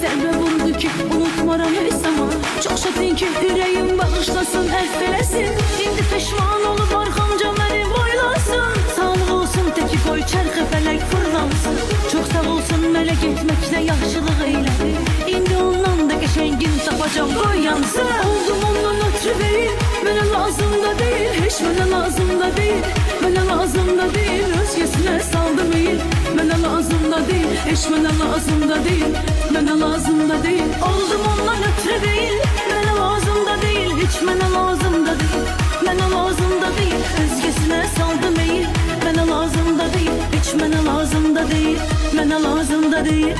zərbə vurdu ki, unutmaram heç zaman. Çox şadıyım ki, ürəyim bağışlasın, əfv eləsin. İndi peşman olub arxamca məni boylasın. Sağlıq olsun, təki qoy çərxə fələk fırlansın. Çox sağ olsun, mələ getməklə yaxşılıq eylədi. İndi ondan da qəşəngin tapacam, qoy yansın. Oldum ondan ötürü deyil, mənə lazım da deyil. Heç mənə lazım da deyil, mənə lazım da deyil. Özgəsinə saldım eyil, mənə lazım da deyil. Heç mənə lazım da deyil, mənə lazım da deyil. Oldum ondan ötürü deyil, mənə lazım da deyil. Heç mənə lazım da deyil, mənə lazım da deyil. Özgəsinə saldım eyil, mənə lazım da deyil. Heç mənə lazım da deyil, mənə lazım da deyil.